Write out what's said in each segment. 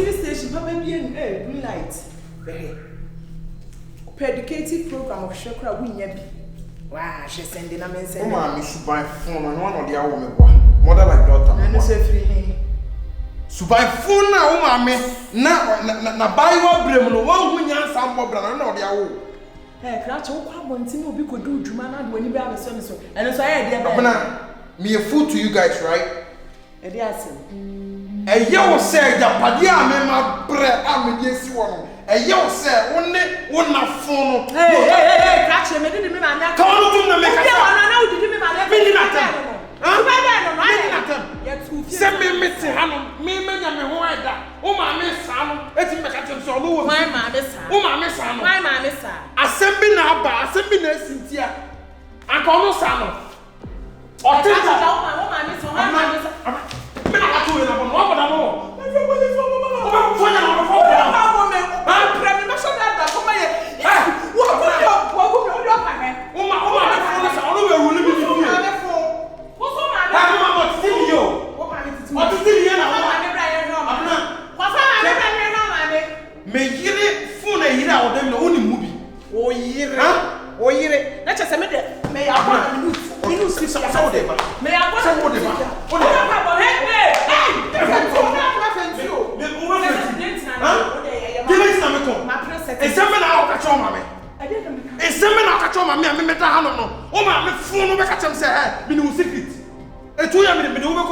TV station, Papa be green light. Educative program of Shakra Winyabi. Wow, she's sending a message. Momaa, Miss Subai phone and one of the hour mother like daughter. And it's a free. Subai phone now, Momaa, na buy one brim, no one who yans some more brother, no, the hour. Hey, Cratch, one thing will be good do Jumana when you have a son. And so I had Abenaa, me a fool to you guys, right? A dear A yo said, Yapadia, my bread, I'm a yes one. A yo said, only one phone. Hey, catch him, I didn't mean I come to the make a now. Did you mean I send me Missy Hannum, me, and me, my miss Hannum, let's make a chance or no, my miss Hannum, my miss. I send me now, but I send me next year. I call no son. Or take it out, my miss,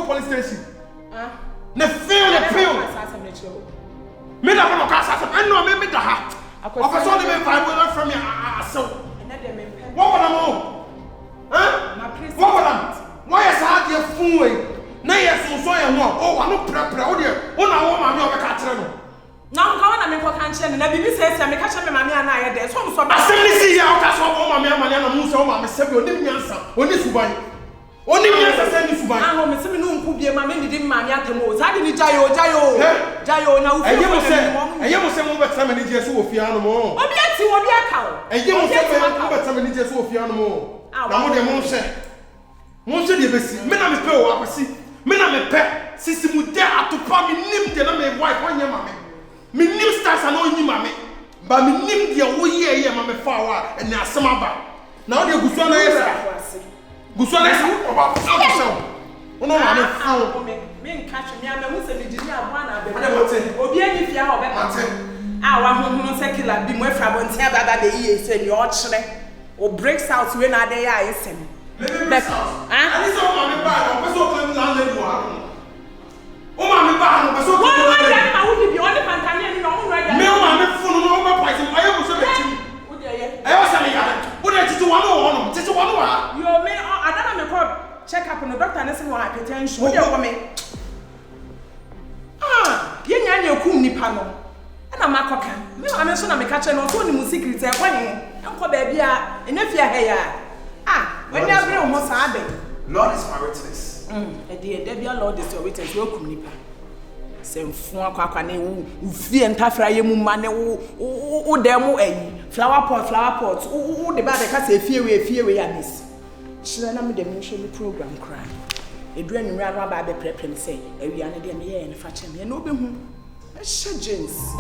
police station. Ne fail the pill. Me da no cast I know me da ha. Officer the me five from me so. What would I know? Huh? What would I? Why is hard your fool? Na yes so ya ho. Oh, I no prepare o de. O na wo ma me o be ka kire no. Na nka wana me ko kan kire na bibi say me ka kire me ma me ana ye de. So so ba. Assembly see ya o ka so o ma me amane na mu so o ma me sebi oni nyansa. Oni suban. Oni mi asa ni suban. Ah, me se me no nku bie ma me ndidi ma me atemo. Sa de ni jayo na ufi. Eye mo se mo beta me ni je so ofia no mo. Obi ati obi aka o. Eye mo se mo beta me ni je so ofia no mo. Na mo de mo se. Mo se de besi. Me na me pe o akwasi. Me na me pe. Sisi mu de atopa me nim de na me wife wanya ma me. Me nim stars na onyi ma me. Ba me nim de wo ye ma me fa wa e na asema ba. Na o de gusu na yesa. Guswana si oba so ono ma me fu me catch me am who say me jini abua na be obi ani fia ha obeka ah wa honhun secular bi mo afra bonti ababa be yi ese ni o kire o breaks out we na dey ya esem but ani so ma me ba no peso claim landlady wa o ma me ba no peso claim landlady ma wo bi o de pantania ni no ho ready me o ma me fu no o ba poison ayo mo so be timi wo de ye ayo sa me ya wo de titi wa no ho no titi wa no wa yo me adana me call check up no doctor nese no hypertension wo de wo me ye nya na ekum nipa no na makoka me wa me so na me ka che no so ni mu secret e kwa he enko ba bia enafia he ya when you bring mo sa abe Lord is my witness e de bia Lord is your witness wo kum nipa semfu akwa na wu fie ntafra ye mu ma ne wo de mu flower pot wo de ba de ka se fie we ya miss shira na me de me show me program cry edu anwura no aba be prepare say awia ne de me ye ne fa che me na obi hu e hye jeans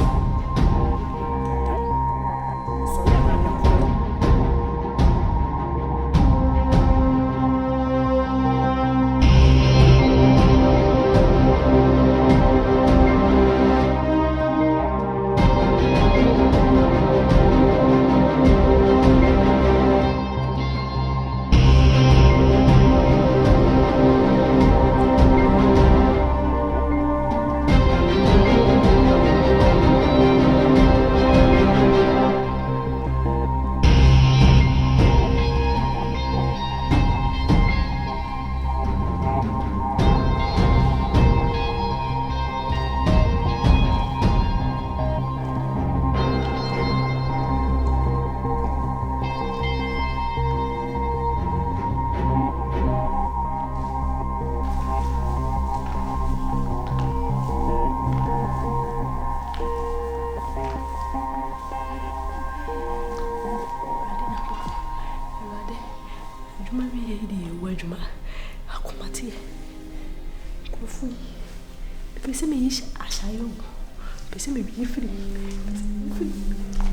Pese me bi free.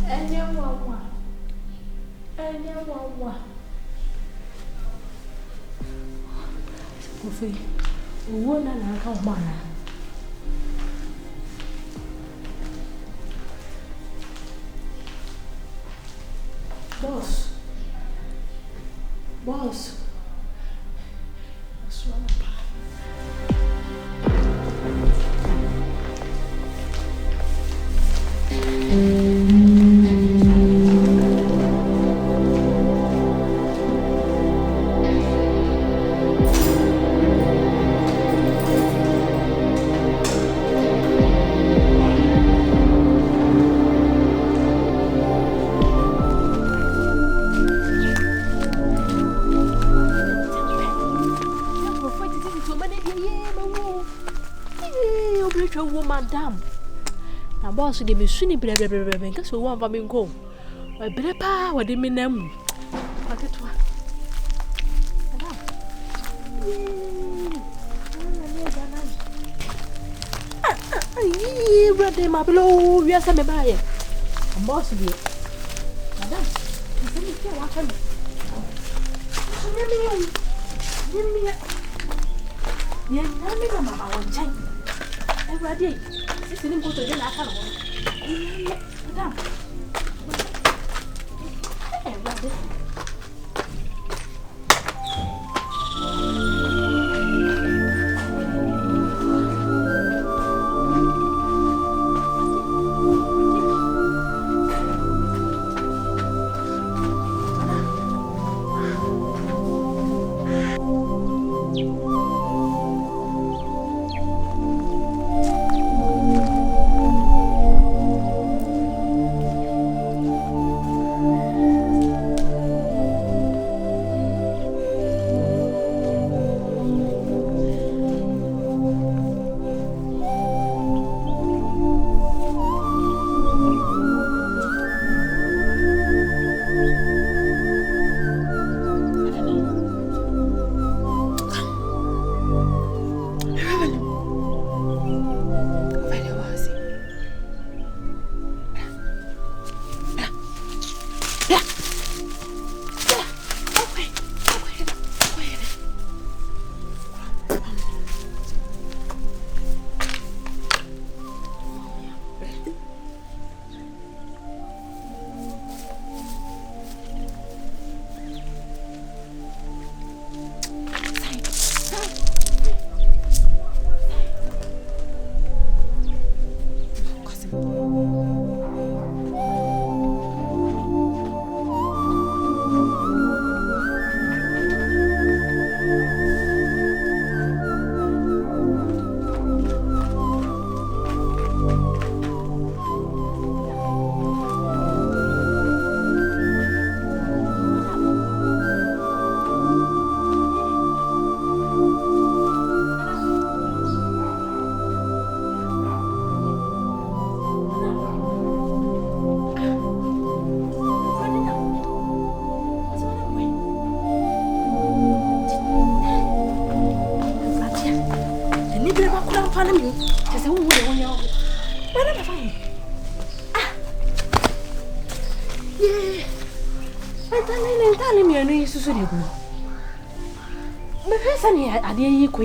Enya wa. Kofi. Owo na ka o ma na. Boss. Madam. Na boss de me suni brebe nka so wo me nko. Wa brebe pa wa de me nam. Patetwa. Madam. Ai, brother ma blo, wi asa me bae. Boss de. Madam, se me ke wa ka me. Ye me na mama won chai. Everybody, this is important. You're not coming. Madam. Everybody.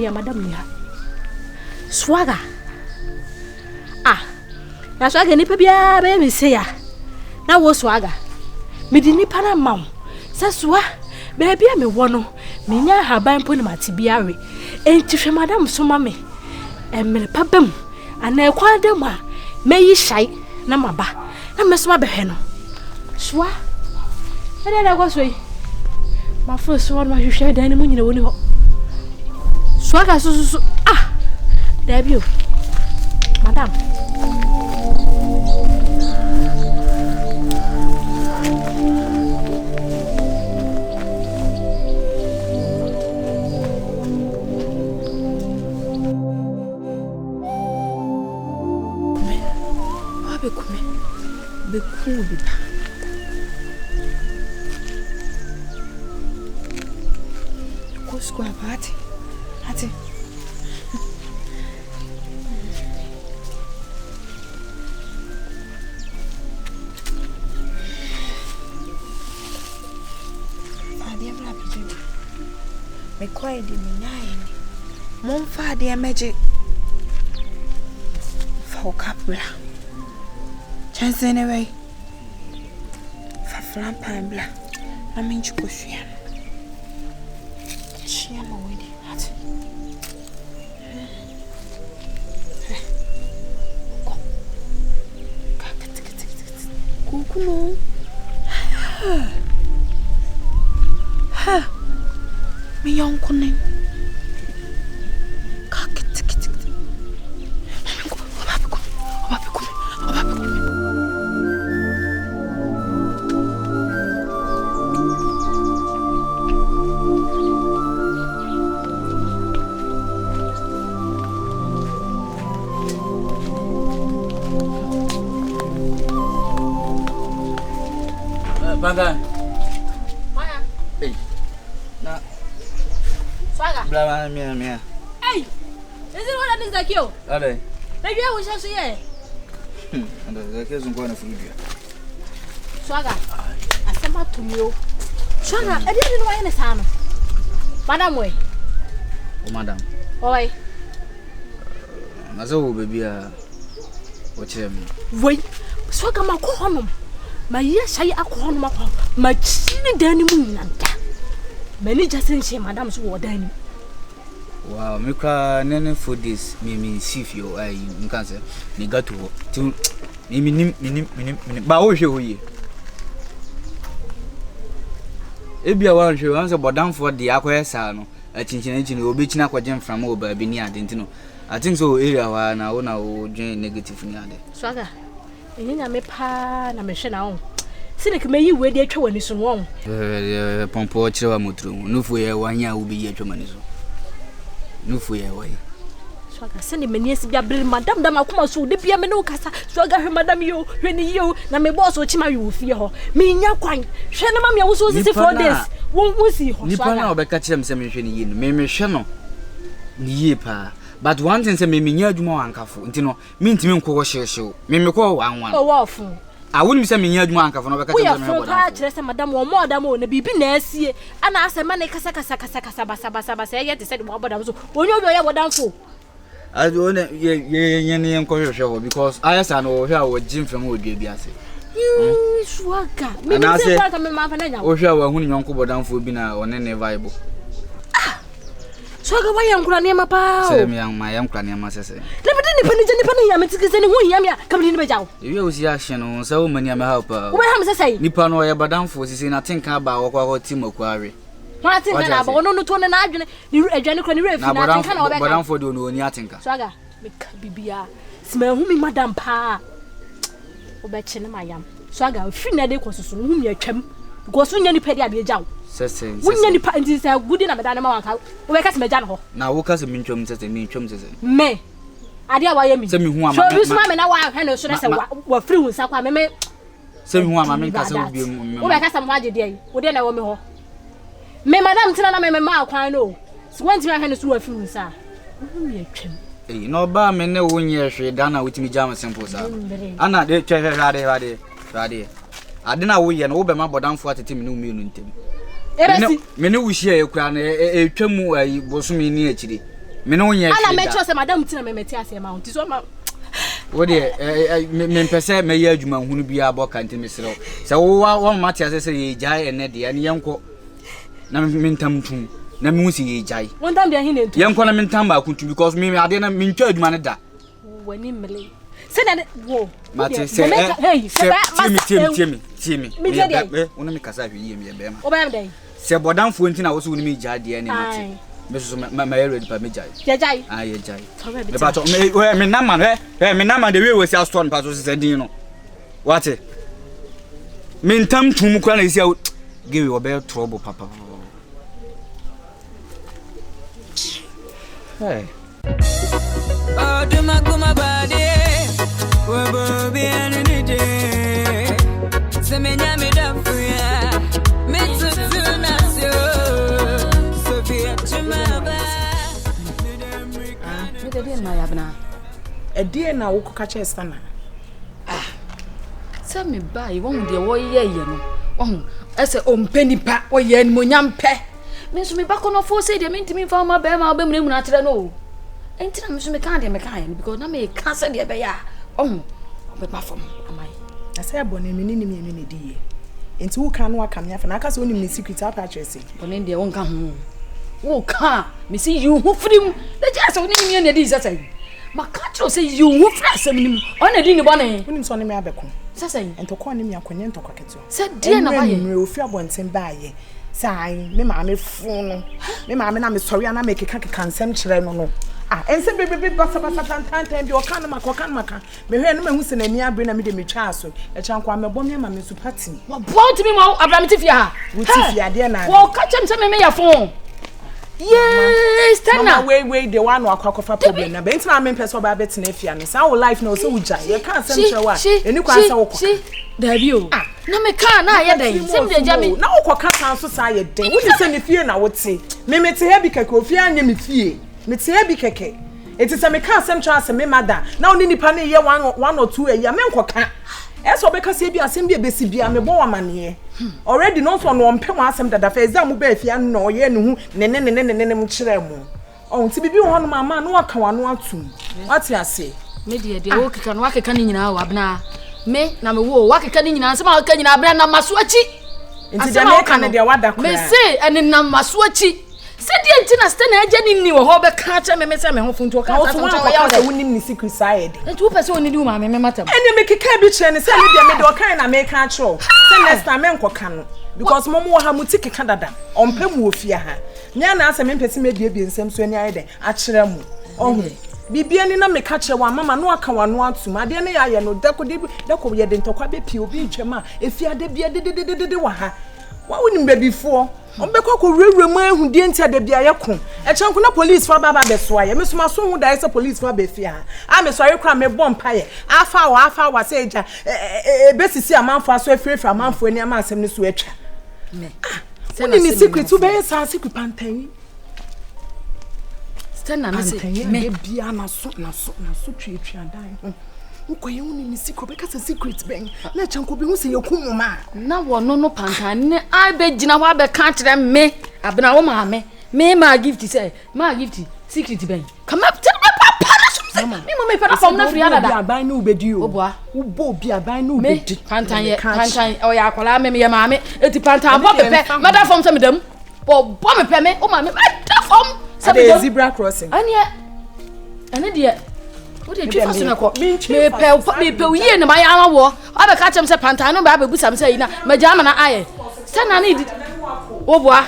Madam ya swaga na swaga nipa bia be me se ya na wo swaga me di nipa na mawo se swa be bia me wo no me nya haban po ni mate bia we enti hwe madam so ma me emre pabam ana kwa dem a me yi shai na maba na me so ma be hwe no swa ede na go so yi ma fo so ma hwe dan ni mu nyina woni ho swaga so debut madam be cool bi ko square party ati Me quiet me nine. Mom fa de magic. For capra. Chance anyway. For flamp and blah. I mean you go see. She am away. Kuku. Ha. Me young kuning. Banga. Maya. Hey. Na. Swaga. Bla mia. Hey. Is it what I think like you? Ade. Maybe I wish I see here. And the case go na food. Swaga. Asema to me. Swaga, I didn't know any sound. Madam way. Oh madam. Oi. Mazo baby what you mean? Wait. Swaga ma ko honum. Ma yes I akọ no makọ ma chini dan mu nyanta mani just say madam so wo dan. Wow, me cry nene for this me sif yo ai nkan se me gato to me ba wo hwe hoye ebia wan hwe wan se bodam for the akoye sa no achinchin obechina akwaje mfram o ba bi ni ade ntino I think so area wa na wo join negative ni ade. Swaga Enya me pa na me hwe na won. Sine ke meyi we de atwa wani so won. Pompo chire wa motro. Nufu ye wanya wo bi atwa mani so. Nufu ye wa. Swaga sine mani esi bia bre madam da makoma so de bia me no kasa. Swaga hwe madam yo, hwe ni yo na me boss o chima wi wo fie ho. Me nya kwan. Hwe na mama wo so sisi 4 days. Won si ho. Ni pa na obeka chire me se me hwe ni yi no. Me hwe no. Ni yi pa. But one thing say me nya adwuma wankafo nti no me ntimi nkwo hyehyehyew me ko wanwan oh wafu a woni say me nya adwuma wankafo no beka tell me boda wo kire say madam wo mo da mo na bibi na asie ana ase ma ne kasa basa ye te say wo boda so onye obi oye bodanfo I don't ye ne nkwo hyehyehyew because ayasa no wo hwe a wo jim fam wo dua bi ase Swaga me ni say ka me ma fa na nya wo hwe a wo hunu nyonko bodanfo bi na one ne vibe Swaga wa yankura ne ma pa se me ma yankura ne ma sese le bede ni pani ya metikise ni hu yam ya kabri ni bejawo ewe o si ahye no se wo mani ama help wo ha me sese ni pa no ye bodanfo sisi na tinka ba wo kwa team akuare ha tinka na ba wono no to ne na adwene ni adwane kro ni refi na tinka na wo be bodanfo de no ni atinka Swaga me ka bibia sima hu mi madam pa wo be che ne mayam Swaga fi na de kososo hu mi atwam because nya ni pedi abejawo sese wunya ni pa ndi say gudi na me da na ma wanka wo be ka se me ja no ho na wo ka se mi ntwom sese mi ntwom sese me ade awa ye mi se mi hu ama so bi suma me na wa hwe no so na se wa free hu sa kwa me se mi hu ama me ka se wo bi mu wo be ka se mo age de wo de na wo me ho me madam tina na me ma akwan no so wanti hwe no so wa free hu sa wo mi atwam no ba me ne wo nye hwe da na wotimi jam simple sa ana de twa hade ade na wo ye no wo be ma bodanfo atete me no mi no ntem ebesi me ne wo hie ekura na etwamu ayi bosumi ni akire me no nye hwe ana me cho se madam tina me meti ase ma unti so ma wo de me mpese me ye adwuma hunu bia boka ntem mesero se wo mate ase se ye jai ene de ene yenko na me ntam tum na me husi ye jai won tam de hin ntu yenko na me ntam ba kuntu because me ade na me ntwa adwuma ne da wani mele se na wo mate se hey se tiemi wona me kasa hwe ye me be ma oba dem se bodanfo nti na wo so woni me jai de ene mate me so ma ready pa me jai jai ah ye jai me ba to me na man me na man de we we si aston pa so se din no what me ntam tum kwa na isi give you be trouble papa hey do my body we be any day se me nyame da fuya me to na so Sophia chimaba me de na Abenaa e de na wo ka che Stunna se me ba yi won de wo ye no won ese o mpeni pa o ye ni mo nyampe me so me back on for say de me ntimi fa ma be ma be mu na kire no entina me so me kan de me kan because na me kan say de be ya oh be ba fam amai na say abone me ni me di enti wo kan no aka me afa na aka say onim ni secret apa address bone de won ka ho wo ka me see you hu frim de just onim me na di say makatro say you hu frasem nim ona di ni bone onim so ne me abeko say ento ko ne me akonye ento kwaketo say de na ba ye me ofi abonten ba ye sai me ma me fun no me ma me na me sori ana me keka nsem kire no ense bebe basa tantan bi o kan maka me hwe no me hu se na ni abre na me de me twa aso e chan kwa me bom me ma me su party wo bont me ma abramiti fia ha wo ti fia de na wo ka chem se me ya fon yes Stunna we the one akwakofa problem na be ntina me pese oba bet na fia no sa wo life na o se wuja ye kan sem chewa eni kwa sa wo kwa dabi o na me kan na ye den sem de ja me na wo kwa kan so sa ye den wo se ne fie na wo te me te he bi keke ofie anya me fie me te he bi keke eti se me kan sem chewa se me mada na oni nipa na ye 1 or 2 ya me nkoka eso be ka se bi asem bi ebesi bia me bo wa mane already no so no mpem asem dada fa exam be afia no ye ne hu ne mu kire mu o nti bibi ho no mama no aka wano atum ati ase me de wo keka no akeka ni nyina wo Abenaa me na me wo wakeka ni nyina nsema wakeka nyina Abenaa na maso achi nti de me ka ne de wada kra me se ene na maso achi se de nti na Stunna agya ni wo ho be ka cha me se me ho funtu ka sa funtu ya wo wonim ni secret side nti wo pese oni di wo ma me matam ene me keka bi kire ne se ne de me de o kan na me ka chro se next time me nkoka no because momo wo ha muti keka dada ompem wo fia ha nya na ase me pese me bie nsem so ani ayede a kire mu ohu bibia ni na me ka kire wa mama no aka wano atum ade ne ya ye no deko ye de ntokwa be pie obi ntwema efia de bia de wa ha wa wonim bebifo ombekwa ko rewre mu ahudie ntia de bia ye ko e chanko na police fa baba be so aye me so maso hu dai se police fa be fia a me so aye kwa me bom paye afa wa se eja besisi amanfo aso afrefra amanfo ani ama asem ne so atwa me woni mi secret u be sa secret pantan Stunna na se me bia na so twetwa dan ukoye woni mi secret be ka se secret ben na chanko be hu se yekum ma na wono no pantan ne ai be gina wa be ka kire me Abenaa wo ma me ma Gifty say ma Gifty secret ben come up tell me papa na so me mo me pera from na free ada aban na ubedi o oboa ubo bi aban na ubedi pantan o ya akwala me ye ma me eti pantan bo pepe mother from say me dem bo me pe me o ma me mother from say me dem zebra crossing ane de wo de twi faso na ko me pe uye ne ma ya awo aba ka chem se pantan no ba bebu sam say na ma jama na aye Stunna na di oboa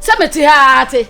se me ti ha ate